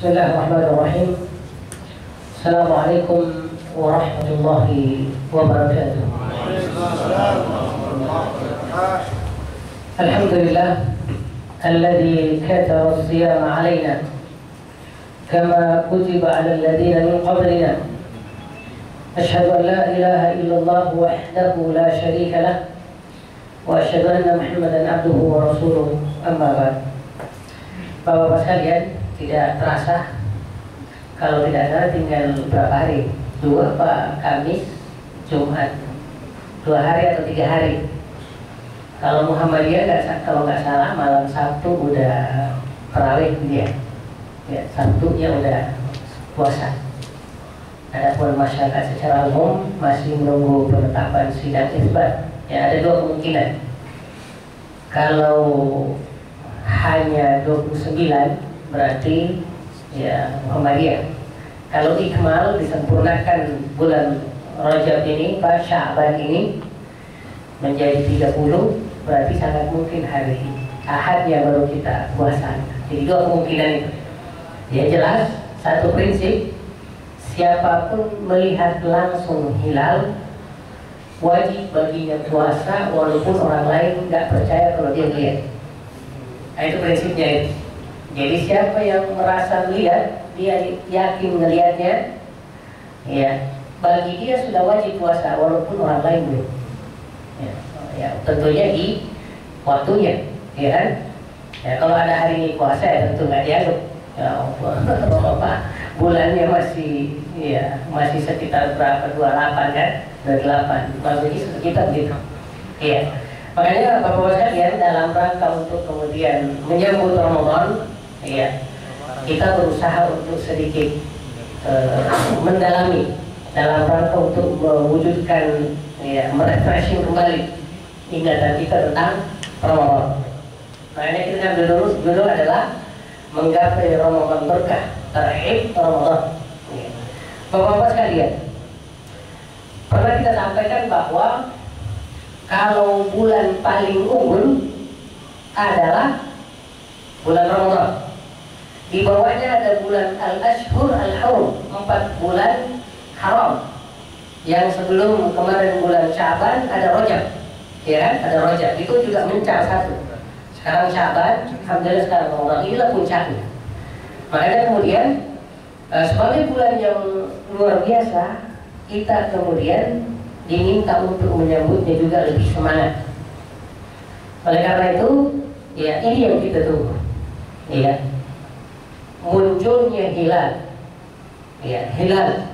Bismillahirrahmanirrahim. Assalamualaikum warahmatullahi wabarakatuh. Alhamdulillah alladzi kataba as-siyama alaina kama kutiba ala alladhina min qablina. Ashhadu an la ilaha illallah wahdahu la syarika lah wa asyhadu anna Muhammadan abduhu wa rasuluh. Amma ba'd. Bapak-bapak sekalian, tidak terasa kalau tidak salah tinggal berapa hari? 2 Pak, Kamis, Jumat, 2 hari atau 3 hari. Kalau Muhammadiyah kalau nggak salah malam Sabtu udah tarawih dia, ya, Sabtunya udah puasa. Adapun masyarakat secara umum masih menunggu penetapan sidang isbat. Ya, ada 2 kemungkinan. Kalau hanya 29 berarti ya Muhammadiyah. Kalau ikmal disempurnakan bulan Rajab ini, Pak, Sya'ban ini menjadi 30, berarti sangat mungkin hari Ahadnya baru kita puasa. Jadi 2 kemungkinan itu. Ya jelas, satu prinsip, siapapun melihat langsung hilal wajib baginya puasa walaupun orang lain nggak percaya kalau dia lihat. Nah, itu prinsipnya itu. Jadi siapa yang merasa melihat, dia yakin melihatnya, ya, bagi dia sudah wajib puasa walaupun orang lain belum. Ya, tentunya di waktunya, ya kan? Ya, kalau ada hari ini puasa ya tentu nggak dianggap. Ya, bulannya masih, ya, masih sekitar berapa? 28 kan? 28. Maksudnya sekitar gitu. Iya. Makanya Bapak-bapak sekalian, dalam rangka untuk kemudian menyambut Ramadan, ya, kita berusaha untuk sedikit mendalami dalam rangka untuk mewujudkan, ya, merefreshing kembali ingatan kita tentang Ramadan. Makanya kita ambil dulu adalah menggapai Ramadan berkah, terhib Ramadan. Ya. Bapak-bapak sekalian, pernah kita sampaikan bahwa kalau bulan paling unggul adalah bulan Ramadan. Di bawahnya ada bulan Al-Ashhur Al-Hurum, 4 bulan haram. Yang sebelum kemarin bulan Sya'ban ada Rajab, ya kan? Ada Rajab, itu juga mencar 1. Sekarang Sya'ban, alhamdulillah sekarang Ramadan, inilah puncaknya. Makanya kemudian sebagai bulan yang luar biasa, kita kemudian diminta untuk menyambutnya juga lebih semangat. Oleh karena itu, ya, ini yang kita tunggu, ya, munculnya hilal, ya, hilal.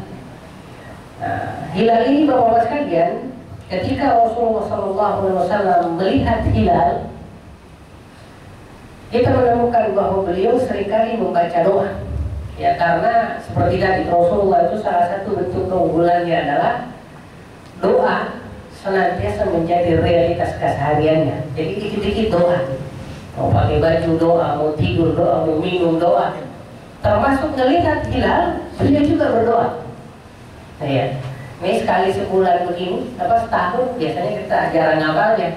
Nah, hilal ini Bapak-bapak sekalian, ketika Rasulullah SAW melihat hilal, kita menemukan bahwa beliau seringkali membaca doa, ya, karena seperti tadi Rasulullah itu salah satu bentuk keunggulannya adalah doa senantiasa menjadi realitas kesehariannya. Jadi dikit-dikit doa, mau pakai baju doa, mau tidur doa, mau minum doa, termasuk melihat hilal beliau juga berdoa. Nah, ya, ini sekali sebulan begini, setahun biasanya kita jarang ngapalnya,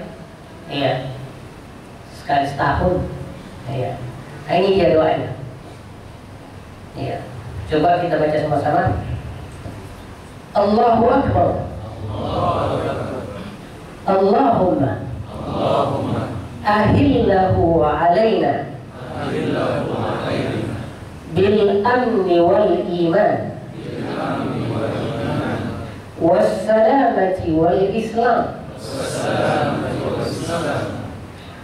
iya, sekali setahun, iya. Nah, ini dia doanya, iya. Coba kita baca sama-sama. Allahu Akbar. Allahumma ahillahu alaina bil amni wal iman was salamati wal islam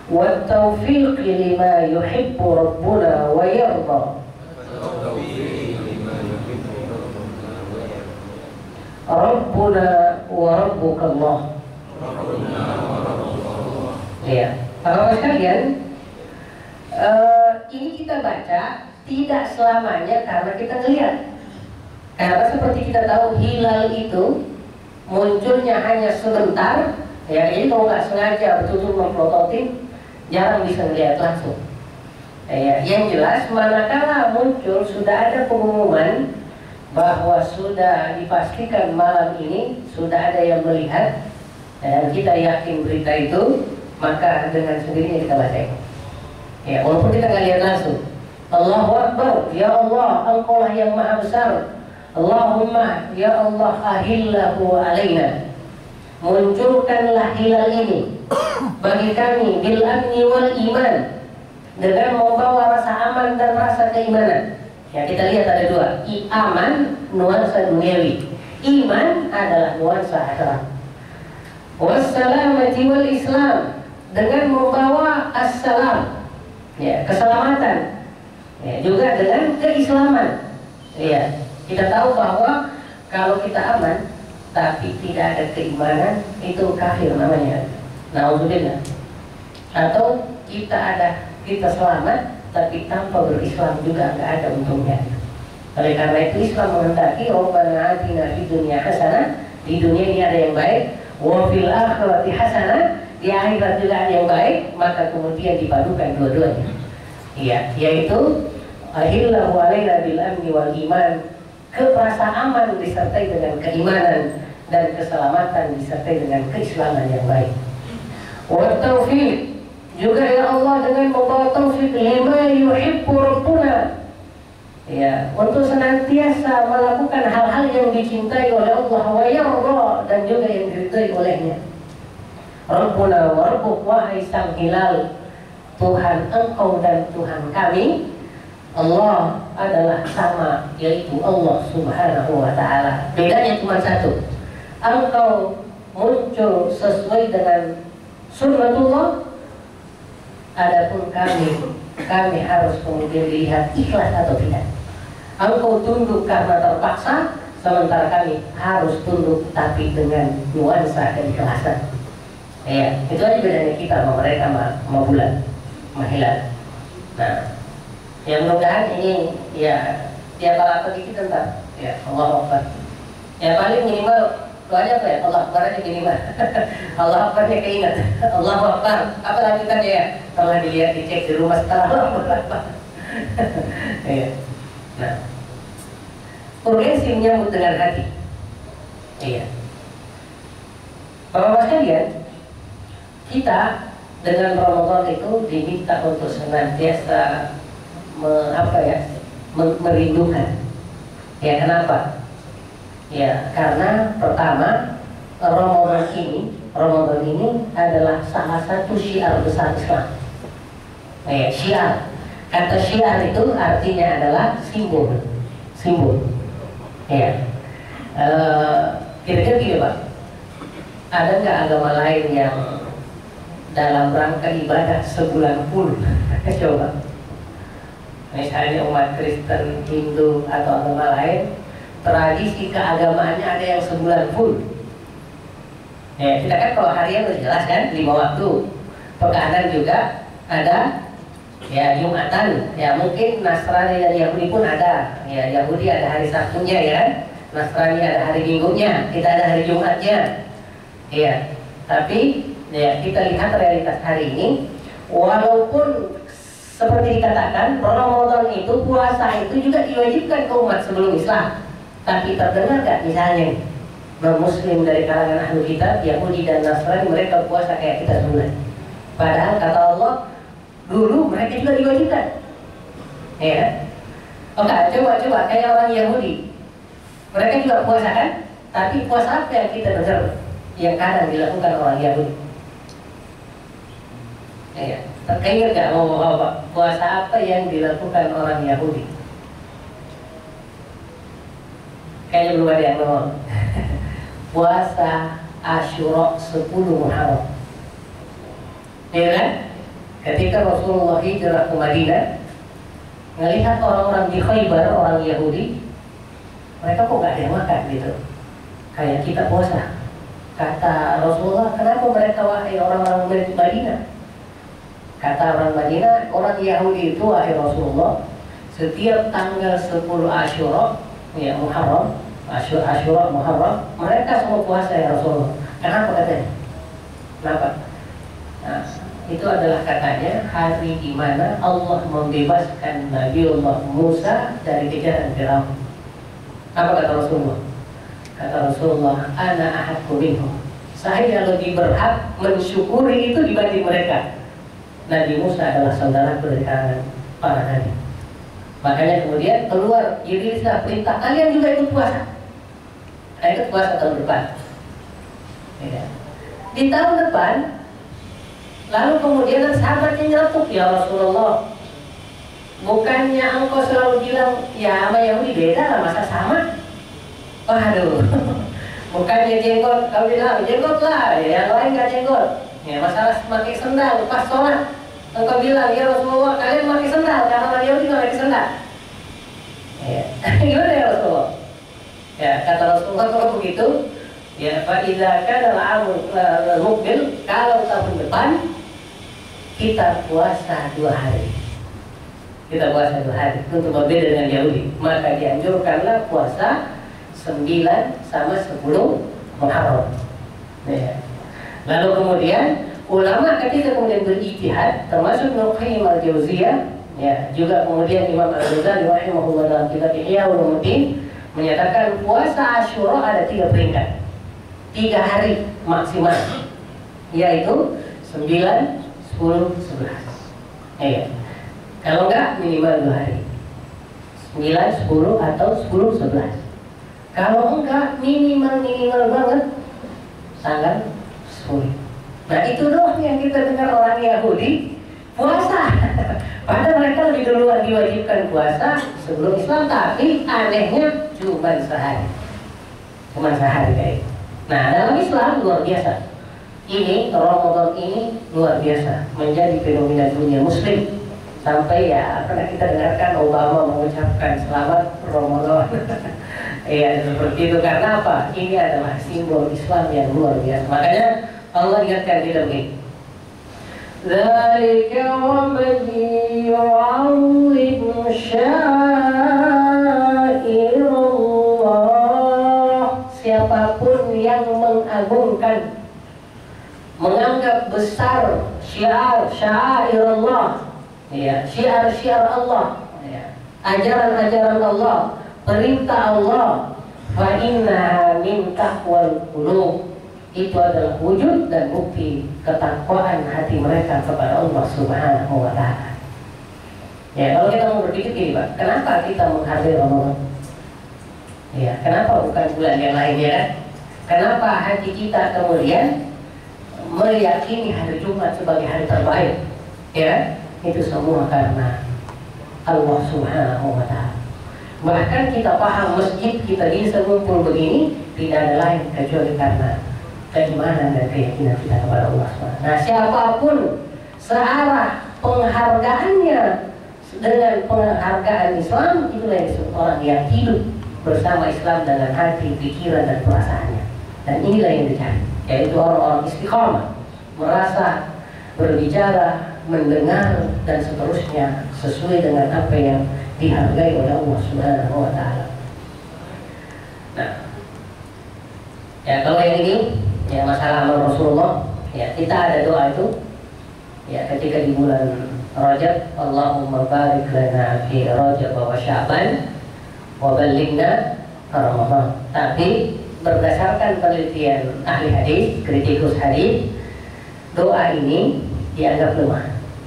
wat taufiq lima yuhibbu rabbuna wa yarda. Rabbuna wa rabbukallah. Ya, Bapak sekalian, ini kita baca tidak selamanya karena kita ngelihat. Karena seperti kita tahu hilal itu munculnya hanya sebentar, ya, jadi kalau nggak sengaja betul-betul memplototin, jarang bisa melihat langsung. Ya, yang jelas manakala muncul sudah ada pengumuman bahwa sudah dipastikan malam ini sudah ada yang melihat dan kita yakin berita itu, maka dengan sendirinya kita baca. Ya, walaupun kita nggak lihat langsung, Allahu Akbar, ya Allah, Engkau lah yang maha besar. Allahumma, ya Allah, ahillahu alaina. Munculkanlah hilal ini bagi kami bil amni wal iman, dengan membawa rasa aman dan rasa keimanan. Ya, kita lihat ada dua. Aman, nuansa duniawi. Iman adalah nuansa akhirat. Wassalamati wal Islam, dengan membawa assalam, ya, keselamatan, ya, juga dengan keislaman. Ya, kita tahu bahwa kalau kita aman tapi tidak ada keimanan, itu kafir namanya. Nauzubillah. Atau kita selamat tapi tanpa berislam juga nggak ada untungnya. Oleh karena itu Islam menghendaki Rabbana atina fid dunya hasanah, di dunia ini ada yang baik, wa fil akhirati hasanah, di akhirat juga ada yang baik, maka kemudian dipadukan dua-duanya. Iya, yaitu ahillahu alaina bil amni wal iman, kerasa aman disertai dengan keimanan, dan keselamatan disertai dengan keislaman yang baik. Wa taufiq, juga ya Allah dengan membawa taufik lima yuhibbu rabbuna, ya, untuk senantiasa melakukan hal-hal yang dicintai oleh Allah wa yarda, dan juga yang diridhai olehnya. Rabbuna wa rabbuk, wahai sang hilal, Tuhan engkau dan Tuhan kami. Allah adalah sama, yaitu Allah subhanahu wa ta'ala. Bedanya cuma satu, engkau muncul sesuai dengan sunnatullah, adapun kami harus kemudian dilihat ikhlas atau tidak. Engkau tunduk karena terpaksa, sementara kami harus tunduk tapi dengan nuansa dan keikhlasan. Ya, itu aja bedanya kita sama mereka, sama bulan, sama hilal. Nah, ya mudah-mudahan ini ya tiap apa dikit tentang ya Allah Akbar. Ya paling minimal doanya apa ya? Allah Akbar aja minimal. Allah Akbarnya keingat. Allah Akbar. Apa lanjutannya ya? Kalau dilihat dicek di rumah setelah Allah Akbar. Ya. Nah, urgensi menyambut dengan hati. Iya. Bapak-bapak sekalian, kita dengan Ramadan itu diminta untuk senantiasa merindukan. Ya, kenapa? Ya, karena pertama Ramadan ini adalah salah satu syiar besar Islam. Ya, syiar. Kata syiar itu artinya adalah simbol. Ya. Kira-kira gini Pak, ada nggak agama lain yang dalam rangka ibadah sebulan full? Coba. Misalnya umat Kristen, Hindu, atau agama lain, tradisi keagamaannya ada yang sebulan full. Ya, kita kan kalau harian udah jelas kan, 5 waktu. Pekanan juga ada, ya Jumatan. Ya mungkin Nasrani dan Yahudi pun ada. Ya Yahudi ada hari Sabtunya ya kan, Nasrani ada hari Minggunya, kita ada hari Jumatnya. Ya, tapi ya kita lihat realitas hari ini, walaupun seperti dikatakan, Ramadan itu, puasa itu juga diwajibkan ke umat sebelum Islam. Tapi terdengar gak misalnya non-muslim dari kalangan ahlu kitab, Yahudi dan Nasrani, mereka puasa kayak kita sebulan. Padahal kata Allah, dulu mereka juga diwajibkan. Ya. Oke, coba kayak orang Yahudi. Mereka juga puasa kan? Tapi puasa apa yang kita dengar yang kadang dilakukan orang Yahudi? Ya. Terkait gak mau apa? Puasa apa yang dilakukan orang Yahudi? Kayaknya belum ada yang ngomong. Puasa Asyura 10 Muharram. Ya kan? Ketika Rasulullah hijrah ke Madinah, melihat orang-orang di Khaybar, orang Yahudi, mereka kok gak ada yang makan gitu. Kayak kita puasa. Kata Rasulullah, kenapa mereka wahai orang-orang Madinah? Kata orang Madinah, orang Yahudi itu wahai Rasulullah, setiap tanggal 10 Asyura, ya Muharram, Asyura Muharram, mereka semua puasa ya Rasulullah. Kenapa katanya? Kenapa? Nah, itu adalah katanya hari di mana Allah membebaskan Nabiullah Musa dari kejaran Firaun. Apa kata Rasulullah? Kata Rasulullah, ana ahadku minhum. Saya lebih berhak mensyukuri itu dibanding mereka. Nabi Musa adalah saudara dari kalangan para nabi. Makanya kemudian keluar dirilislah perintah kalian juga ikut puasa. Ikut puasa tahun depan. Ya. Di tahun depan, lalu kemudian sahabatnya nyeletuk, ya Rasulullah, bukannya engkau selalu bilang ya sama Yahudi beda lah, masa sama? Waduh, bukannya jenggot, kau bilang jenggot lah, ya yang lain gak jenggot. Ya masalah pakai sendal pas sholat, engkau bilang ya Rasulullah kalian pakai sendal karena orang Yahudi nggak pakai sendal. Ya, gimana ya Rasulullah? Ya kata Rasulullah kalau begitu, ya faiza kana al-amul mukbil, kalau tahun depan kita puasa 2 hari. Kita puasa 2 hari untuk berbeda dengan Yahudi. Maka dianjurkanlah puasa 9 sama 10 Muharram. Ya. Lalu kemudian ulama ketika kemudian berijtihad, termasuk Ibnu Qayyim al-Jauziyah, ya, juga kemudian Imam Al-Ghazali rahimahullah dalam kitab Ihya Ulumuddin menyatakan puasa Asyura ada 3 peringkat, 3 hari maksimal, yaitu 9, 10, 11. Ya. Kalau enggak minimal 2 hari, 9, 10 atau 10, 11. Kalau enggak minimal banget tanggal 10. Nah itu doang yang kita dengar orang Yahudi puasa. Padahal mereka lebih duluan diwajibkan puasa sebelum Islam, tapi anehnya cuma sehari. Kayak. Nah dalam Islam luar biasa. Ini Ramadan ini luar biasa menjadi fenomena dunia Muslim. Sampai ya pernah kita dengarkan Obama mengucapkan selamat Ramadan. Iya seperti itu, karena apa? Ini adalah simbol Islam yang luar biasa. Makanya Allah ingatkan kita begini. Dzalika wa man yu'azzim sya'airallah. Siapapun yang mengagungkan, menganggap besar syiar-syiarallah, ya, syiar-syiar Allah, ya, ajaran-ajaran Allah, perintah Allah, fa inna min taqwal qulub, itu adalah wujud dan bukti ketakwaan hati mereka kepada Allah Subhanahu wa taala. Ya, kalau kita mau berpikir gini, Pak, kenapa kita menghargai Ramadan? Ya, kenapa bukan bulan yang lainnya kan? Kenapa hati kita kemudian meyakini hari Jumat sebagai hari terbaik? Ya, itu semua karena Allah Subhanahu wa taala. Bahkan kita paham masjid kita bisa ngumpul begini tidak ada lain kecuali karena keimanan dan keyakinan kita kepada Allah SWT. Nah siapapun searah penghargaannya dengan penghargaan Islam, itulah yang disebut orang yang hidup bersama Islam dengan hati, pikiran dan perasaannya. Dan inilah yang dicari, yaitu orang-orang istiqamah, merasa, berbicara, mendengar dan seterusnya sesuai dengan apa yang dihargai oleh Allah Subhanahu wa taala. Nah, ya kalau yang ini ya masalah amal Rasulullah, ya kita ada doa itu ya ketika di bulan Rajab, Allahumma barik lana fi Rajab wa Sya'ban wa ballighna Ramadan. Tapi berdasarkan penelitian ahli hadis, kritikus hadis, doa ini dianggap lemah,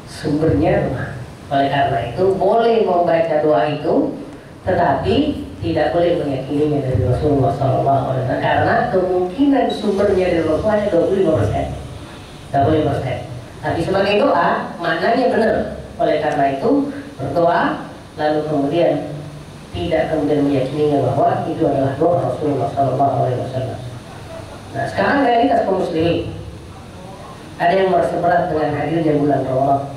sumbernya lemah. Oleh karena itu boleh membaca doa itu, tetapi tidak boleh meyakininya dari Rasulullah SAW, karena kemungkinan sumbernya dari Rasulullah 25%, 25%. Tapi sebagai doa maknanya benar. Oleh karena itu berdoa lalu kemudian tidak kemudian meyakininya bahwa itu adalah doa Rasulullah SAW. Nah sekarang realitas kaum muslimin, ada yang merasa berat dengan hadirnya bulan Ramadan.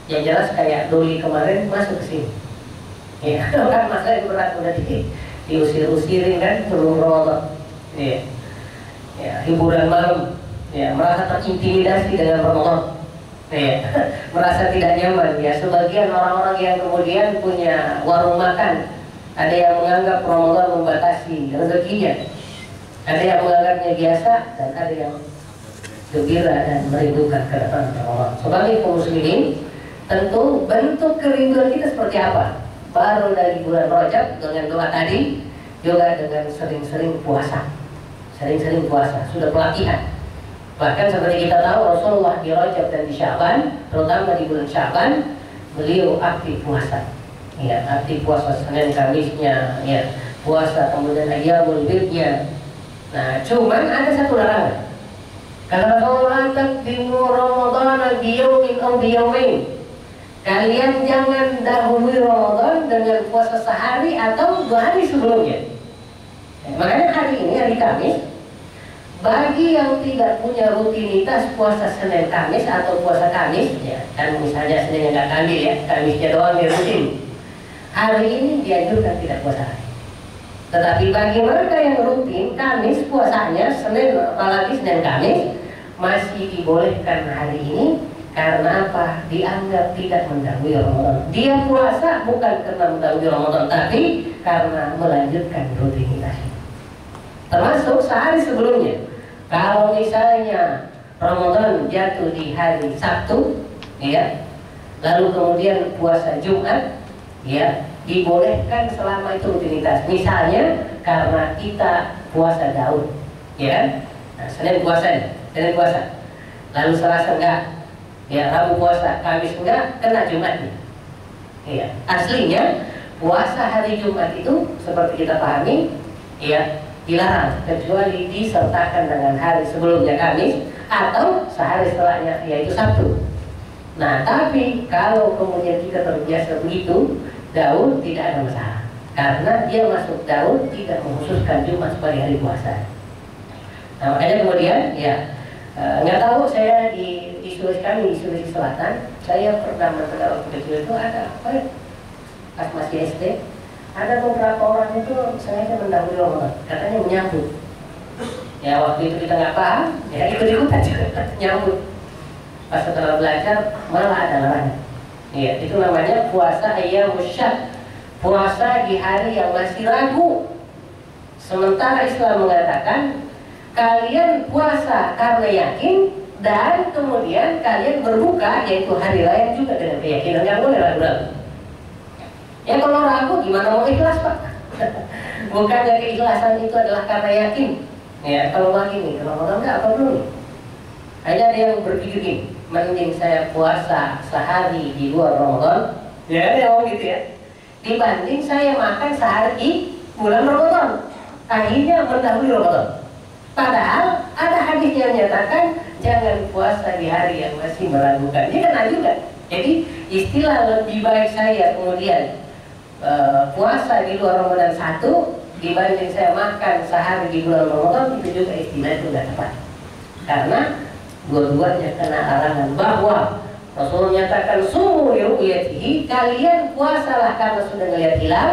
Yang jelas kayak Doli kemarin masuk ke sini. Ya, kan masa yang berat udah diusir-usirin kan sebelum Ramadan. Ya. Ya, hiburan malam. Ya, merasa terintimidasi dengan Ramadan. Ya, merasa tidak nyaman. Ya, sebagian orang-orang yang kemudian punya warung makan, ada yang menganggap Ramadan membatasi rezekinya. Ada yang menganggapnya biasa dan ada yang gembira dan merindukan kedatangan Ramadan. Sebagai kaum muslimin, tentu bentuk kerinduan kita seperti apa? Baru dari bulan Rajab dengan doa tadi, juga dengan sering-sering puasa. Sering-sering puasa, sudah pelatihan. Bahkan seperti kita tahu Rasulullah di Rajab dan di Sya'ban, terutama di bulan Sya'ban, beliau aktif puasa. Ya, arti puasa Senin Kamisnya, ya, puasa kemudian ayyamul bidnya. Nah, cuman ada satu larangan. Kalau la taqdimu Ramadhana biyaumin aw biyaumain. Kalian jangan dahului Ramadan dengan puasa sehari atau 2 hari sebelumnya. Makanya hari ini, hari Kamis, bagi yang tidak punya rutinitas puasa Senin Kamis atau puasa Kamis, ya, kan misalnya Senin nggak ambil ya, Kamisnya doang yang rutin. Hari ini dianjurkan tidak puasa hari. Tetapi bagi mereka yang rutin Kamis puasanya, Senin apalagi Senin Kamis, masih dibolehkan hari ini. Karena apa? Dianggap tidak mendahului Ramadan. Dia puasa bukan karena mendahului Ramadan, tapi karena melanjutkan rutinitas. Termasuk sehari sebelumnya. Kalau misalnya Ramadan jatuh di hari Sabtu, ya, lalu kemudian puasa Jumat, ya, dibolehkan selama itu rutinitas. Misalnya karena kita puasa Daud, ya, nah, Senin puasa, lalu Selasa enggak. Ya, Rabu puasa, Kamis enggak, kena Jumatnya. Ya, aslinya puasa hari Jumat itu seperti kita pahami, ya, dilarang kecuali disertakan dengan hari sebelumnya Kamis atau sehari setelahnya, yaitu Sabtu. Nah, tapi kalau kemudian kita terbiasa begitu, Daud tidak ada masalah karena dia masuk Daud tidak mengkhususkan Jumat sebagai hari puasa. Nah, makanya kemudian, ya, nggak tahu saya di Sulawesi Selatan, saya pernah mendengar waktu kecil itu ada apa ya, pas masih SD, ada beberapa orang itu sengaja mendahului Ramadan, katanya menyambut. Ya waktu itu kita nggak paham, ya ikut-ikutan juga nyambut. Pas setelah belajar malah ada larangan. Ya, itu namanya puasa ayyamul syahd, puasa di hari yang masih ragu. Sementara Islam mengatakan kalian puasa karena yakin, dan kemudian kalian berbuka, yaitu hari raya juga dengan keyakinan. Yang boleh ragu-ragu. Ya kalau ragu gimana mau ikhlas, Pak? Bukannya keikhlasan itu adalah karena yakin. Ya kalau begini, kalau Ramadan enggak apa dulu. Ada yang berpikir gini, mending saya puasa sehari di luar Ramadan, ya ada yang gitu ya, dibanding saya makan sehari di bulan Ramadan. Akhirnya mendahului Ramadan. Padahal ada hadis yang menyatakan jangan puasa di hari yang masih meragukan. Dia kena juga. Jadi istilah lebih baik saya kemudian puasa di luar Ramadan satu dibanding saya makan sehari di bulan Ramadan, itu juga istilah itu tidak tepat. Karena dua-duanya kena larangan, bahwa Rasul menyatakan sumu liru'yatihi, kalian puasalah karena sudah melihat hilal,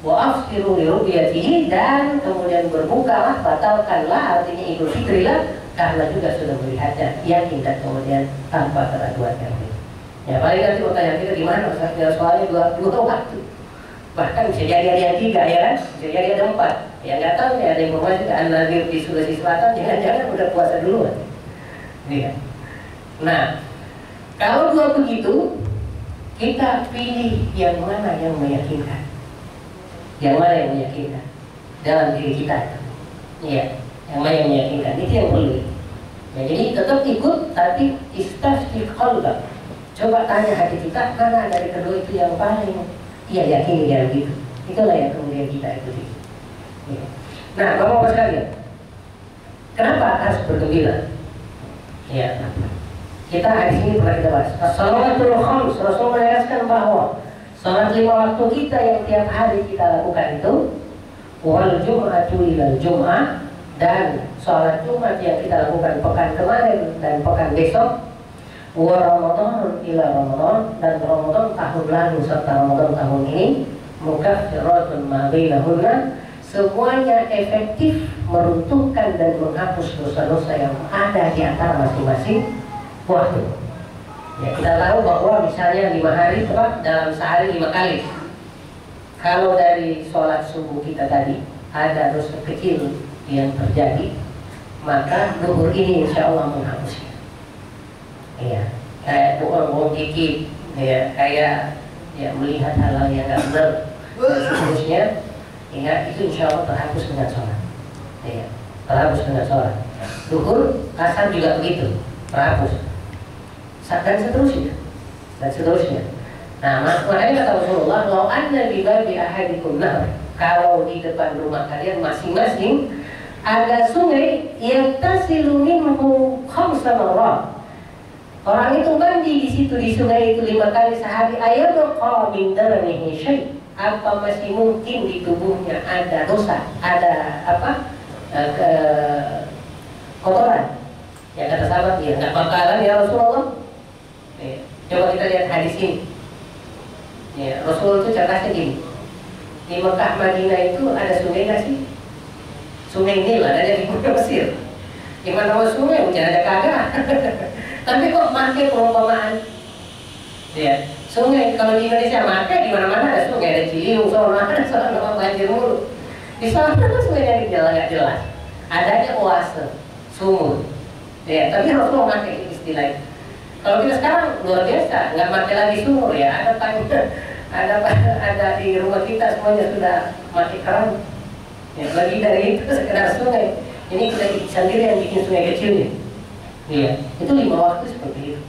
wa aftiru liru'yatihi, dan kemudian berbukalah, batalkanlah, artinya Idul Fitri lah, karena juga sudah melihatnya, yakin dan kemudian tanpa keraguan yang lain. Ya paling nanti pertanyaan kita gimana? Soalnya dua waktu, bahkan bisa jadi ada yang 3 ya kan, bisa jadi ada 4. Ya nggak tahu ya, ada informasi ke An-Nadir di Sulawesi Selatan, jangan-jangan udah puasa duluan. Ya. Nah, kalau dua begitu, kita pilih yang mana yang meyakinkan. Yang mana yang meyakinkan dalam diri kita. Iya, yang mana yang meyakinkan, itu yang perlu. Ya, jadi tetap ikut, tapi istafti qalbak. Coba tanya hati kita, mana dari kedua itu yang paling ia yakini dia begitu. Itulah yang kemudian kita ikuti. Ya. Nah, Bapak-Bapak sekalian, kenapa harus bergembira? Ya, kita hari ini pernah kita bahas. As-salawatul khams, Rasul menegaskan bahwa salat 5 waktu kita yang tiap hari kita lakukan itu, wal jum'atu ilal jum'ah, dan salat Jumat yang kita lakukan pekan kemarin dan pekan besok, wa Ramadan ila Ramadan, dan Ramadan tahun lalu serta Ramadan tahun ini, mukaffiratun ma bainahunna, semuanya efektif meruntuhkan dan menghapus dosa-dosa yang ada di antara masing-masing waktu. Ya, kita tahu bahwa misalnya 5 hari tepat dalam sehari 5 kali. Kalau dari sholat subuh kita tadi ada dosa kecil yang terjadi, maka zuhur ini insya Allah menghapusnya. Iya, kayak bohong gigit, ya, kayak ya melihat hal-hal yang nggak benar dan seterusnya. Ingat, itu insya Allah terhapus dengan sholat. Ya, terhapus dengan sholat. Duhur, asar juga begitu, terhapus. Dan seterusnya, dan seterusnya. Nah, makanya kata Rasulullah, "Lau anna bi babi ahadikum nar." Kalau di depan rumah kalian masing-masing ada sungai yang tasilu minhu khamsa marrat. Orang itu mandi di situ di sungai itu 5 kali sehari. Ayabqa min daranihi syai'. Apa masih mungkin di tubuhnya ada dosa, ada kotoran? Ya kata sahabat, ya nggak bakalan ya Rasulullah. Coba kita lihat hadis ini. Ya, Rasul itu cerdasnya gini. Di Mekah Madinah itu ada sungai nggak sih? Sungai Nil ada di Mesir. Di mana sungai hujan ada kagak. Tapi kok pakai perumpamaan? Ya, sungai kalau di Indonesia pakai di mana-mana ada sungai, ada Ciliwung, sono banjir mulu. Di sana sungai yang jelas nggak jelas. Adanya oase, sumur. Ya, tapi Rasul pakai istilah. Kalau kita sekarang luar biasa, nggak pakai lagi sumur ya, ada di rumah kita semuanya sudah mati keran. Ya, lagi dari itu sekedar sungai. Ini kita sendiri yang bikin sungai kecil ya. Iya, itu 5 waktu seperti itu.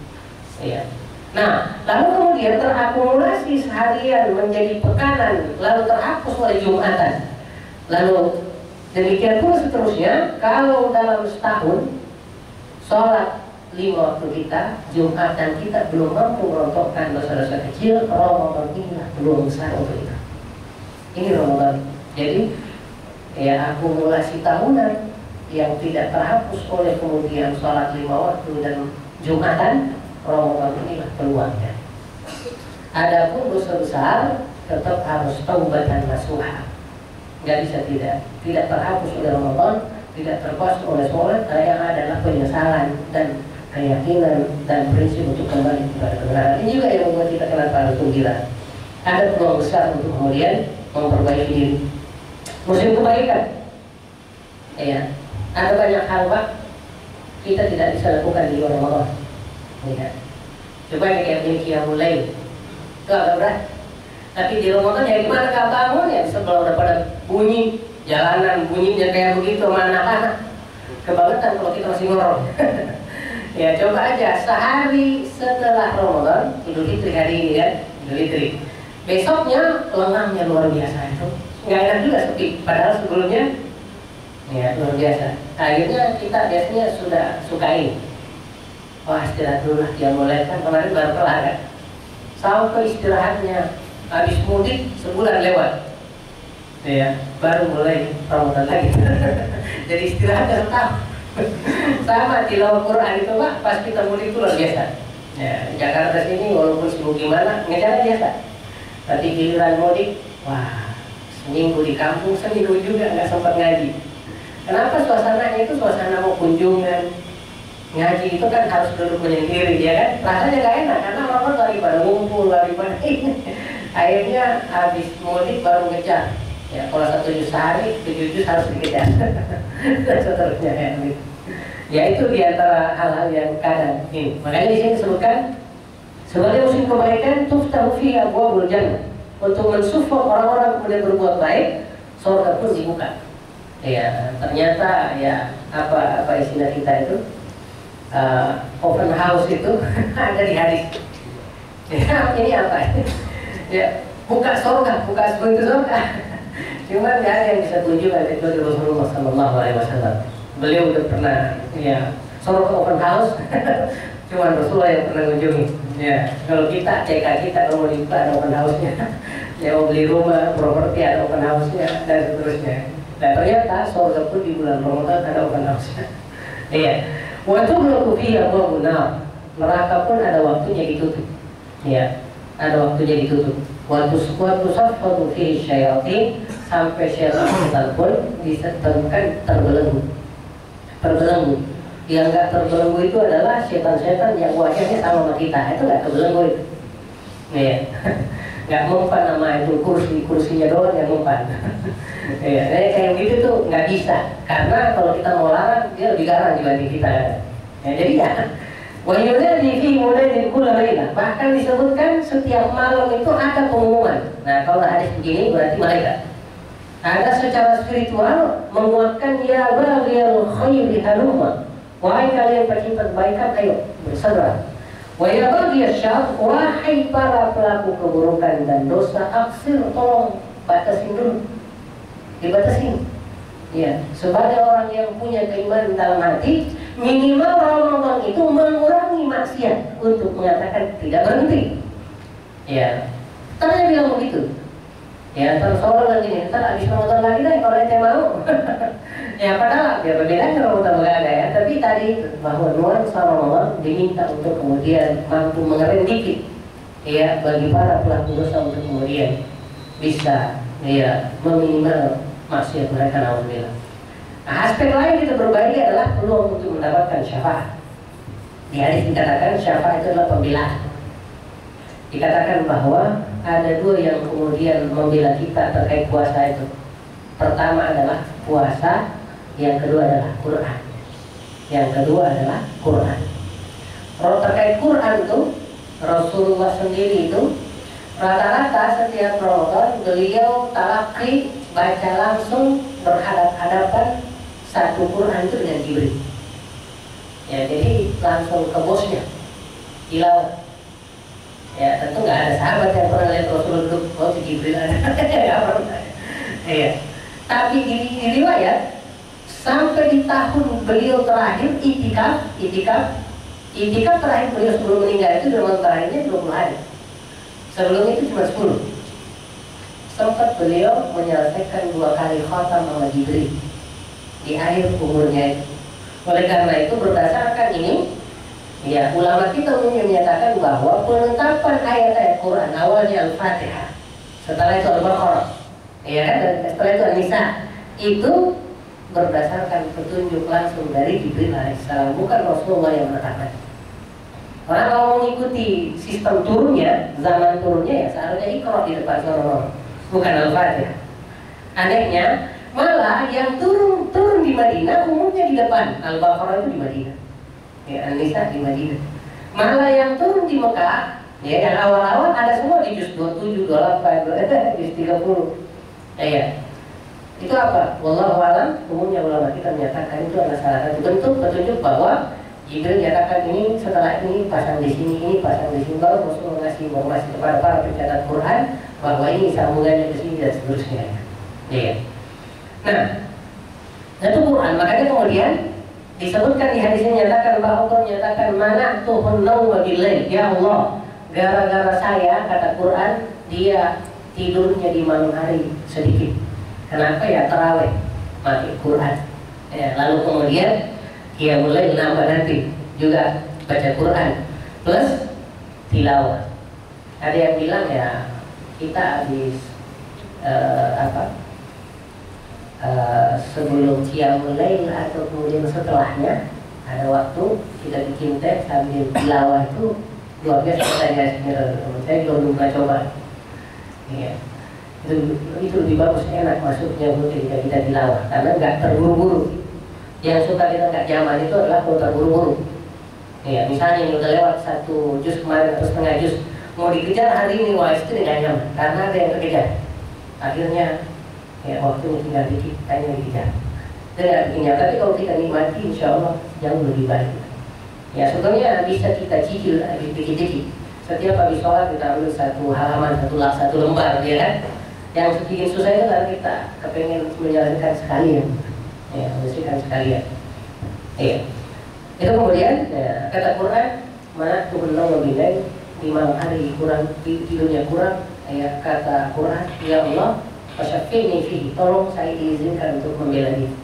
Iya. Nah, lalu kemudian terakumulasi seharian menjadi pekanan, lalu terhapus oleh Jumatan. Lalu demikian pun seterusnya, kalau dalam setahun sholat 5 waktu kita, Jumatan kita belum mampu merontokkan dosa-dosa kecil, Ramadan inilah belum besar untuk kita. Ini Ramadan. Jadi ya akumulasi tahunan yang tidak terhapus oleh kemudian sholat 5 waktu dan Jumatan, Ramadan inilah peluangnya. Adapun dosa besar tetap harus taubatan nasuha. Nggak bisa tidak terhapus oleh Ramadan, tidak terhapus oleh sholat, yang adalah penyesalan dan keyakinan dan prinsip untuk kembali kepada kebenaran. Ini juga yang membuat kita kenapa harus gembira. Ada peluang besar untuk kemudian memperbaiki diri. Musim kebaikan. Ya, ada banyak hal Pak kita tidak bisa lakukan di luar Ramadan. Ya. Coba kayak ini mulai itu agak berat. Tapi di Ramadan ya gimana kalau bangun ya bisa kalau udah pada bunyi jalanan bunyinya kayak begitu sama anak-anak. Kebangetan kalau kita masih ngorong. Ya coba aja sehari setelah Ramadan, Idul Fitri hari ini kan, Idul Fitri. Besoknya lengahnya luar biasa itu. Nggak enak juga sepi. Padahal sebelumnya ya luar biasa. Akhirnya kita biasanya sudah sukain. Wah istirahat dulu lah, dia mulai kan kemarin baru kelar kan. Sampai istirahatnya habis mudik sebulan lewat. Ya, baru mulai Ramadan lagi. Jadi istirahatnya setahun. Sama tilawah Quran itu Pak, pas kita mudik itu luar biasa. Ya, Jakarta sini walaupun sibuk gimana, ngejar biasa. Tapi giliran mudik, wah, seminggu di kampung, seminggu juga nggak sempat ngaji. Kenapa suasananya itu suasana mau kunjungan, ngaji itu kan harus duduk menyendiri, ya kan? Rasanya nggak enak karena orang lari pada ngumpul, lari pada ini. Akhirnya habis mudik baru ngejar. Ya, kalau 1 juz sehari, 7 juz harus dikejar. Seterusnya ya, gitu. Ya itu diantara hal-hal yang kadang ini. Makanya di sini disebutkan sebagai musim kebaikan tuftahu fihi abwabul jannah. Untuk mensupport orang-orang kemudian berbuat baik, surga pun dibuka. Ya ternyata ya apa istilah kita itu open house itu ada di hadis. Ya, ini apa? Ya buka surga, buka pintu surga. Cuma nggak ada yang bisa tunjukkan kecuali Rasulullah SAW. Beliau udah pernah ya surga open house. Cuma Rasulullah yang pernah mengunjungi. Ya kalau kita CK kita kalau mau dibuka ada open house-nya. Ya mau beli rumah, properti ada open house-nya dan seterusnya. Dan ternyata surga pun di bulan Ramadan ada open house-nya. Iya. Waktu berlaku fiha wa benar. Neraka pun ada waktunya ditutup. Ya, ada waktunya ditutup. Waktu safatu fihi syayatin, sampai syaitan pun ditentukan terbelenggu. Yang nggak terbelenggu itu adalah setan-setan yang wajahnya sama kita. Itu nggak terbelenggu itu. Iya. Nggak mempan nama itu kursinya doang yang mempan. Iya, kayak gitu tuh nggak bisa. Karena kalau kita mau larang dia lebih garang dibanding kita. Ya, jadi ya. Wayunadi fi munadin kulla laila. Bahkan disebutkan setiap malam itu ada pengumuman. Nah, kalau hadis begini berarti malaikat. Ada secara spiritual menguatkan ya baghiyal khairi halumma. Wahai kalian pecinta kebaikan, ayo bersegera. Wa ya baghiya syarr, wahai para pelaku keburukan dan dosa, aksir, tolong batasin dulu, dibatasin. Ya, sebagai orang yang punya keimanan dalam hati, minimal Ramadan itu mengurangi maksiat untuk mengatakan tidak berhenti. Ya, tanya bilang begitu. Ya, terus orang lagi nih, ntar habis Ramadan lagi deh kalau ente mau. Ya, padahal ya berbeda Ramadan berbeda ya. Tapi tadi bahwa nuansa Ramadan diminta untuk kemudian mampu mengerem dikit. Ya, bagi para pelaku dosa untuk kemudian bisa ya meminimal maksiat mereka, alhamdulillah. Nah, aspek lain kita berbagi adalah peluang untuk mendapatkan syafaat. Di hadis dikatakan syafaat itu adalah pembelaan. Dikatakan bahwa ada dua yang kemudian membela kita terkait puasa itu. Pertama adalah puasa, yang kedua adalah Quran. Yang kedua adalah Quran. Terkait Quran itu, Rasulullah sendiri itu rata-rata setiap Ramadan beliau talaqi, baca langsung berhadap-hadapan satu Quran itu dengan Jibril. Ya, jadi langsung ke bosnya, tilawah. Ya, tentu nggak ada sahabat yang pernah lihat Rasulullah duduk, oh si Jibril ada. Ya. Tapi di riwayat sampai di tahun beliau terakhir itikaf terakhir beliau sebelum meninggal itu Ramadan terakhirnya 20 hari. Sebelum itu cuma 10. Sempat beliau menyelesaikan 2 kali khatam sama Jibril di akhir umurnya itu. Oleh karena itu berdasarkan ini, ya ulama kita umumnya menyatakan bahwa penetapan ayat-ayat Quran awalnya Al-Fatihah, setelah itu Al-Baqarah, ya kan, dan setelah itu An-Nisa, itu berdasarkan petunjuk langsung dari Jibril alaihissalam, bukan Rasulullah yang menetapkan. Karena kalau mengikuti sistem turunnya, zaman turunnya ya seharusnya Iqra di depan orang, bukan Al-Fatihah. Anehnya, malah yang turun di Madinah umumnya di depan, Al-Baqarah itu di Madinah, ya An-Nisa di Madinah. Malah yang turun di Mekah, ya yang awal-awal ada semua di juz 27, 28, juz 30. Ya. Itu apa? Wallahu a'lam, umumnya ulama kita menyatakan itu adalah salah satu bentuk petunjuk bahwa Jibril menyatakan ini setelah ini pasang di sini, ini pasang di sini, baru Rasul mengasih informasi kepada para pencatat Quran bahwa ini sambungannya ke sini dan seterusnya. Ya. Nah, itu Quran. Makanya kemudian disebutkan di hadisnya menyatakan bahwa Allah menyatakan mana tuhun nawma billail, ya Allah, gara-gara saya, kata Quran, dia tidurnya di malam hari sedikit. Kenapa ya? Tarawih pakai Quran. Ya, lalu kemudian dia mulai menambah nanti juga baca Quran plus tilawah. Ada yang bilang ya kita habis sebelum qiyamul lail atau kemudian setelahnya ada waktu kita bikin teh sambil tilawah, itu luar biasa saya belum pernah coba. Ya. Itu lebih bagus, enak masuknya ketika kita tilawah karena nggak terburu-buru. Yang suka kita nggak nyaman itu adalah kalau terburu-buru. Ya, misalnya yang udah lewat 1 juz kemarin atau setengah juz mau dikejar hari ini, wah itu nggak nyaman karena ada yang terkejar. Akhirnya ya waktu tinggal dikit, kayaknya dikejar. Itu nggak bikin nyaman. Tapi kalau kita nikmati, insya Allah jauh lebih baik. Ya sebetulnya bisa kita cicil dikit-dikit. Setiap habis sholat kita ambil 1 halaman, 1 lembar, ya kan? Yang bikin susah itu karena kita kepengen menjalankan sekalian. Ya, bersihkan sekalian. Iya. Itu kemudian ya, kata Quran, mana tuhunnaw billail, di malam hari kurang, tidurnya kurang. Ya, kata Quran, ya Allah, fasyaffi'ni fihi, tolong saya diizinkan untuk membela dia.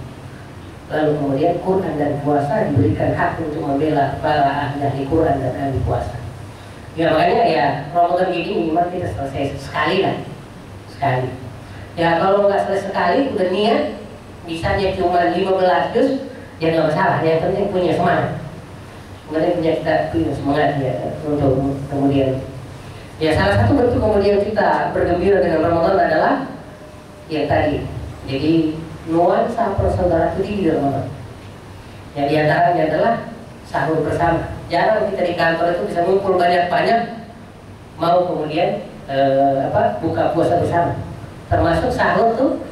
Lalu kemudian Quran dan puasa diberikan hak untuk membela para ahli Quran dan ahli puasa. Ya makanya ya Ramadan ini minimal kita selesai sekali lah, sekali. Ya kalau nggak selesai sekali udah niat, bisanya cuma 15 juz, ya nggak masalah. Yang penting punya semangat. Kemudian kita punya semangat ya untuk kemudian. Ya salah satu bentuk kemudian kita bergembira dengan Ramadan adalah ya tadi. Jadi nuansa persaudaraan itu di Ramadan. Ya diantaranya adalah sahur bersama. Jarang kita di kantor itu bisa ngumpul banyak-banyak mau kemudian buka puasa bersama. Termasuk sahur tuh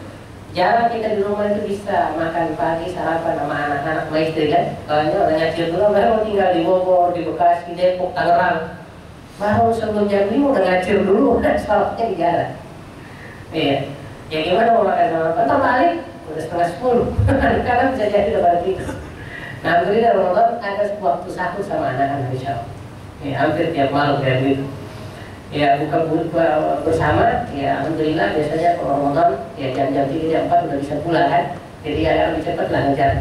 Jarang kita di rumah itu bisa makan pagi, sarapan sama anak-anak sama istri kan. Kalau orang ngacir dulu, baru tinggal di Bogor, di Bekasi, Depok, Tangerang. Baru sebelum jam 5 udah ngacir dulu, salatnya di jalan. Iya. Ya gimana mau makan sama apa? Ntar balik, udah setengah 10. Karena bisa jadi udah balik itu. Nah, alhamdulillah Ramadan ada waktu sahur sama anak-anak insya Allah. Ya, hampir tiap malam kayak gitu. Ya buka bersama, ya alhamdulillah biasanya kalau Ramadan ya jam-jam 3 jam 4 udah bisa pulang kan, jadi agak lebih cepat lah ngejar.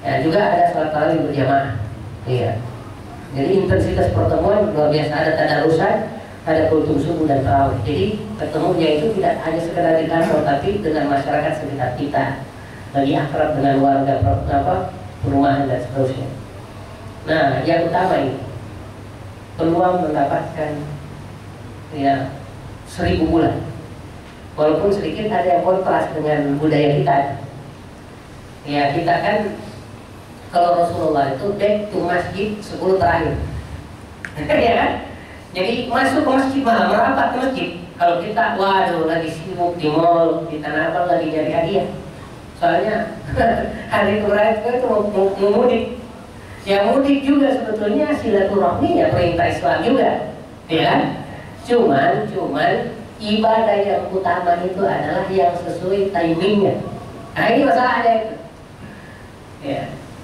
Ya juga ada sholat tarawih berjamaah, iya. Jadi intensitas pertemuan luar biasa, ada tadarusan, ada kultum subuh dan tarawih. Jadi ketemunya itu tidak hanya sekedar di kantor, tapi dengan masyarakat sekitar kita, lagi akrab dengan warga perumahan dan seterusnya. Nah yang utama ini peluang mendapatkan ya 1000 bulan, walaupun sedikit ada yang kontras dengan budaya kita. Ya kita kan kalau Rasulullah itu back to masjid 10 terakhir. Ya kan? Jadi masuk ke masjid malah merapat ke masjid. Kalau kita waduh lagi sibuk di mall, di Tanah Abang lagi nyari hadiah. Soalnya hari terakhir itu mau mudik. Ya mudik juga sebetulnya silaturahmi ya perintah Islam juga, ya kan? Cuman ibadah yang utama itu adalah yang sesuai timingnya. Nah ini masalahnya itu. Ya,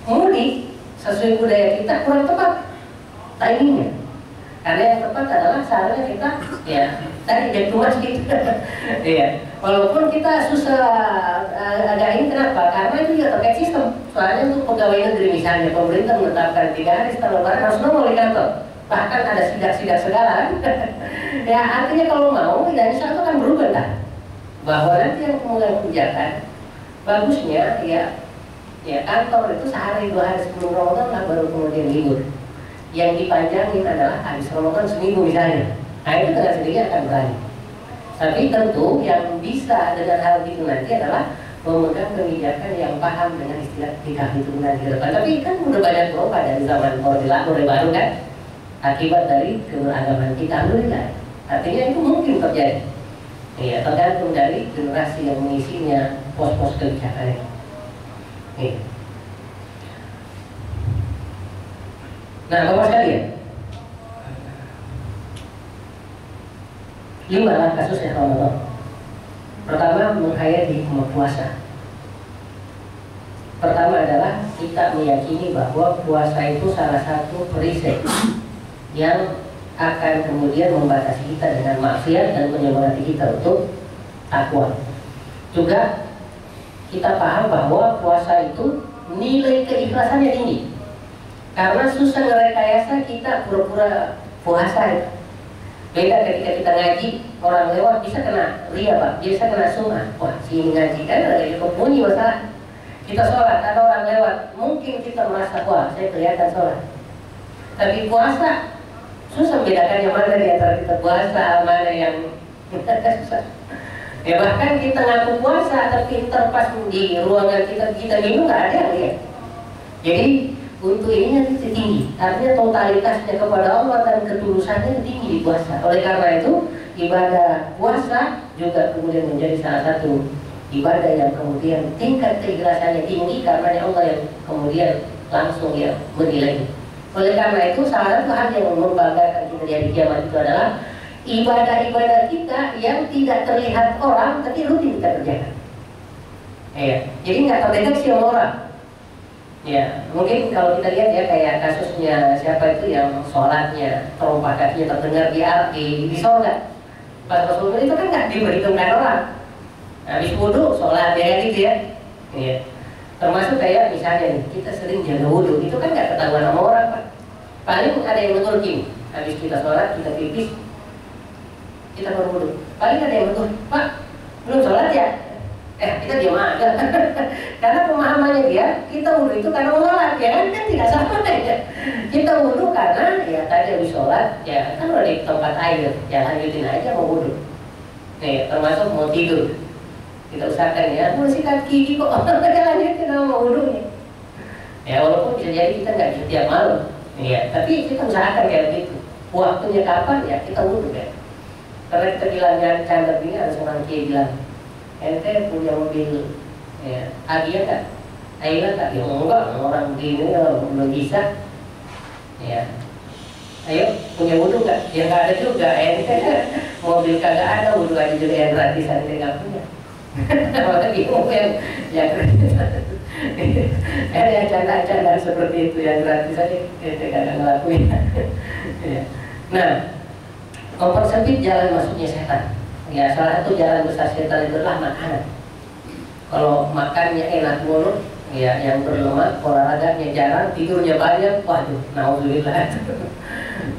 mudik sesuai budaya kita kurang tepat timingnya. Karena yang tepat adalah seharusnya kita ya tadi back to masjid. Ya, walaupun kita susah ada ini kenapa? Karena itu juga terkait sistem. Soalnya untuk pegawai negeri misalnya pemerintah menetapkan 3 hari setelah lebaran harus nongol di kantor. Bahkan ada sidak-sidak segala. Ya artinya kalau mau ya insya Allah kan berubah kan, bahwa nanti yang mulai kebijakan bagusnya ya kantor itu sehari 2 hari sebelum Ramadan lah baru kemudian libur. Yang dipanjangin adalah habis Ramadan seminggu misalnya. Nah itu dengan sendirinya akan berani. Tapi tentu yang bisa dengan hal itu nanti adalah memegang kebijakan yang paham dengan istilah 3 hitungan ke depan. Tapi kan udah banyak berubah dari zaman Orde Baru kan, akibat dari keberagaman kita, alhamdulillah. Artinya itu mungkin terjadi. Iya, tergantung dari generasi yang mengisinya pos-pos kebijakan ini. Iya. Nah, Bapak sekalian, 5 kasus yang Ramadan. Pertama, menghayati hikmah puasa. Pertama adalah kita meyakini bahwa puasa itu salah satu perisai yang akan kemudian membatasi kita dengan maksiat dan menyemangati kita untuk takwa. Juga kita paham bahwa puasa itu nilai keikhlasannya tinggi. Karena susah ngerekayasa kita pura-pura puasa. Beda ketika kita ngaji, orang lewat bisa kena ria Pak, bisa kena sum'ah. Wah si ini ngaji kan ada cukup bunyi masalah. Kita sholat, ada orang lewat, mungkin kita merasa wah saya kelihatan sholat. Tapi puasa susah membedakannya mana di antara kita puasa, mana yang susah. Ya bahkan kita ngaku puasa, tapi terpas di ruangan kita minum nggak ada yang lihat. Jadi untuk ininya itu tinggi, artinya totalitasnya kepada Allah dan ketulusannya tinggi di puasa. Oleh karena itu ibadah puasa juga kemudian menjadi salah satu ibadah yang kemudian tingkat keikhlasannya tinggi karena Allah yang kemudian langsung ya menilai. Oleh karena itu salah satu hal yang membanggakan kita di hari kiamat itu adalah ibadah-ibadah kita yang tidak terlihat orang tapi rutin kita kerjakan. Ya, jadi nggak terdeteksi oleh orang. Ya, mungkin kalau kita lihat ya kayak kasusnya siapa itu yang sholatnya terompah kakinya terdengar di sorga. Pas Rasulullah itu kan nggak diperhitungkan orang. Habis wudhu sholat ya gitu ya. Iya. Termasuk kayak misalnya nih kita sering jaga wudhu itu kan nggak ketahuan sama orang Pak. Paling ada yang negur gini. Habis kita sholat kita pipis kita baru wudhu. Paling ada yang negur Pak belum sholat ya. Kita diam aja. Karena pemahamannya dia, kita wudhu itu karena sholat, ya kan tidak sama ya. Kita wudhu karena ya tadi habis sholat, ya kan udah di tempat air, ya lanjutin aja mau wudhu. Nih, termasuk mau tidur, kita usahakan ya, mau sikat gigi kok, lanjutin mau wudhunya. Ya walaupun bisa jadi kita nggak tiap malam, ya, tapi kita usahakan kayak gitu. Waktunya kapan ya kita wudhu ya. Karena kita bilang jangan canda ini harus orang kiai bilang. ente punya mobil ya Agia kan, Ayla tak, ya enggak, orang begini belum bisa ya. Ayo punya wudhu nggak? Ya nggak ada juga, ente mobil kagak ada, wudhu aja juga yang gratis, ente nggak punya. Maka bingung yang gratis. Yang canda-canda seperti itu yang gratis aja ente kagak ngelakuin. Ya. Nah, mempersempit jalan masuknya setan. Ya, salah satu jalan besar setan itu adalah makanan. Kalau makannya enak mulu, ya yang berlemak, olahraganya jarang, tidurnya banyak, waduh, naudzubillah.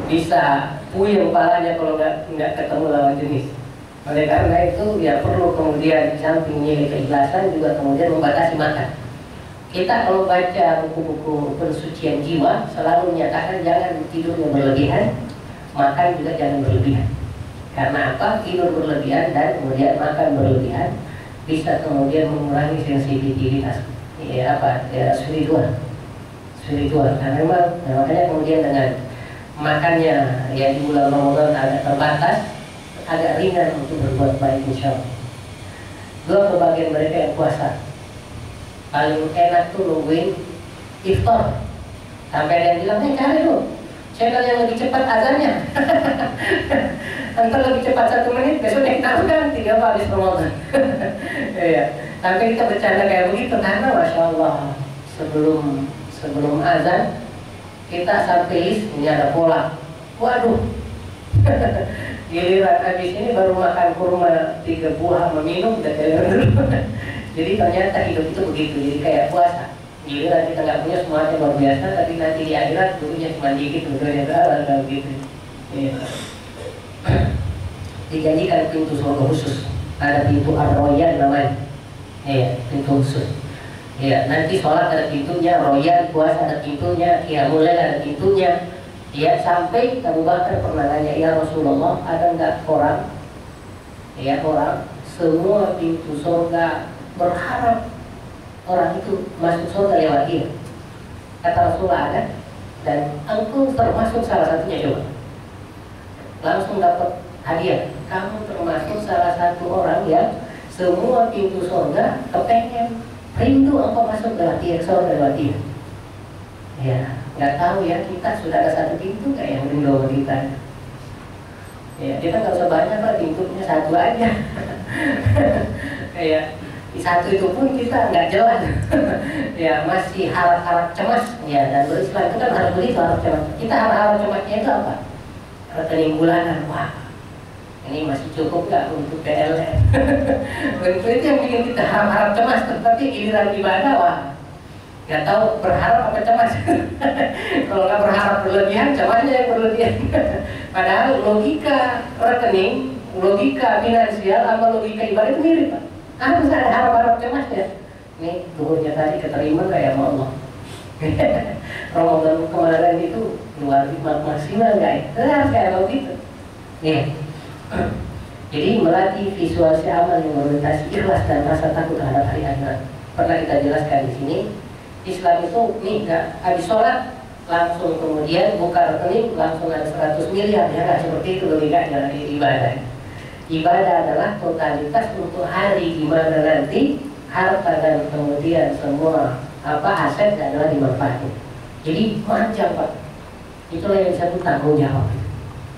Bisa puyeng kepalanya kalau nggak ketemu lawan jenis. Oleh karena itu, ya perlu kemudian di samping nilai keikhlasan juga kemudian membatasi makan. Kita kalau baca buku-buku pensucian jiwa selalu menyatakan jangan tidurnya berlebihan, makan juga jangan berlebihan. Karena apa? Tidur berlebihan dan kemudian makan berlebihan bisa kemudian mengurangi sensitivitas spiritual. Karena memang makanya kemudian dengan makannya ya di bulan Ramadan agak terbatas, agak ringan untuk berbuat baik insya Allah. Dua kebagian mereka yang puasa paling enak tuh nungguin iftar. Sampai ada yang bilang, cari lu channel yang lebih cepat azannya. Ntar lebih cepat 1 menit, besok naik kan 3 habis Ramadan. Iya. Sampai kita bercanda kayak begitu karena masya Allah sebelum azan kita sampai list ini ada pola. Waduh. Giliran habis ini baru makan kurma 3 buah meminum udah jalan dulu. Jadi ternyata hidup itu begitu, jadi kayak puasa. Giliran kita nggak punya semuanya luar biasa, tapi nanti di akhirat dulunya cuma dikit, dulunya berapa begitu. Iya. Dijanjikan pintu surga khusus, ada pintu Ar-Royan namanya. Iya, pintu khusus. Iya, nanti sholat ada pintunya, Royan, puasa ada pintunya, Qiyamul Lail ada pintunya. Iya, sampai Abu Bakar pernah nanya, ya Rasulullah, ada nggak orang? Ya orang, semua pintu surga berharap orang itu masuk surga lewat dia. Kata Rasulullah ada, dan engkau termasuk salah satunya coba. Langsung dapat hadiah. Kamu termasuk salah satu orang yang semua pintu surga kepengen rindu engkau masuk lewat dia, surga lewat dia. Ya, nggak tahu ya kita sudah ada satu pintu nggak yang rindu sama kita. Ya, kita nggak usah banyak lah, pintunya satu aja. Kayak di satu itu pun kita nggak jelas. Ya masih harap-harap cemas. Ya, dan berislam itu kan harap begitu, harap cemas. Kita harap-harap cemasnya itu apa? Rekening bulanan. Wah, ini masih cukup nggak untuk PLN? Untuk itu yang bikin kita harap-harap cemas. Tapi giliran ibadah, wah, nggak tahu berharap apa cemas. Kalau nggak berharap berlebihan, cemasnya yang berlebihan. Padahal logika rekening, logika finansial sama logika ibadah itu mirip, Pak. Harus ada harap-harap cemasnya. Nih, duhurnya tadi keterima nggak ya sama Allah? Ramadan kemarin itu luar biasa maksimal nggak ya? Harus kayak begitu. Nih. Jadi melatih visualisasi amal yang melintasi ikhlas dan rasa takut terhadap hari akhirat. Pernah kita jelaskan di sini, Islam itu nih nggak habis sholat langsung kemudian buka rekening langsung ada 100 miliar, ya nggak seperti itu logikanya dari ibadah. Ibadah adalah totalitas untuk hari di mana nanti harta dan kemudian semua aset adalah dimanfaatkan. Jadi macam Pak, itulah yang disebut tanggung jawab.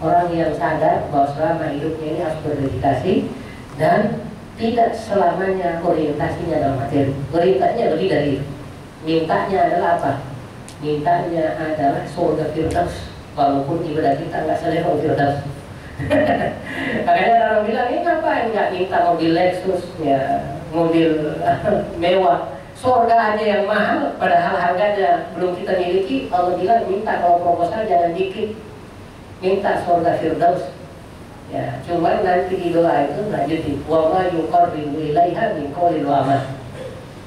Orang yang sadar bahwa selama hidupnya ini harus berdedikasi dan tidak selamanya orientasinya dalam materi. Orientasinya lebih dari itu. Mintanya adalah apa? Mintanya adalah surga Firdaus, walaupun ibadah kita nggak selevel Firdaus. Makanya orang bilang, ini ngapain nggak minta mobil Lexus, ya mobil mewah, surga aja yang mahal, padahal harganya belum kita miliki. Allah bilang minta kalau proposal jangan dikit, minta surga Firdaus. Ya, cuman nanti di doa itu lanjutin, wa ma yuqarribu ilaiha min qawlin wa amal.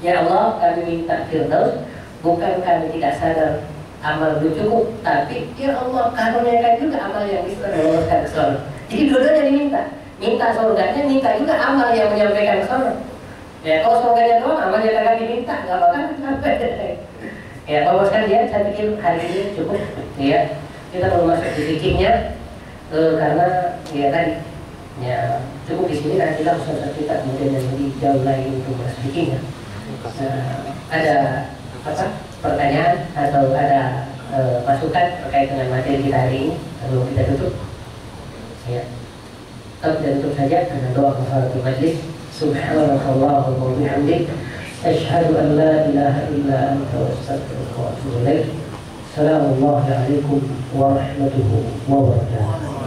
Ya Allah, kami minta Firdaus, bukan kami tidak sadar amal belum cukup, tapi ya Allah karuniakan juga amal yang bisa meloloskan ke surga. Jadi dua-duanya diminta, minta surganya, minta juga amal yang menyampaikan ke surga. Ya kalau surganya doang, amal yang akan diminta, nggak apa-apa. Ya Bapak sekalian, saya pikir hari ini cukup. Ya kita perlu masuk di fikihnya, karena ya tadi Ya, cukup di sini karena kita kita kemudian yang lebih jauh lagi untuk speaking ya. Ada apa pertanyaan atau ada masukan terkait dengan materi kita hari ini sebelum kita tutup? Ya, kita tutup saja dengan doa kafaratul majlis. Subhanallah wa bihamdik, asyhadu an la ilaha illa anta astaghfiruka wa atubu ilaik. Assalamualaikum warahmatullahi wabarakatuh.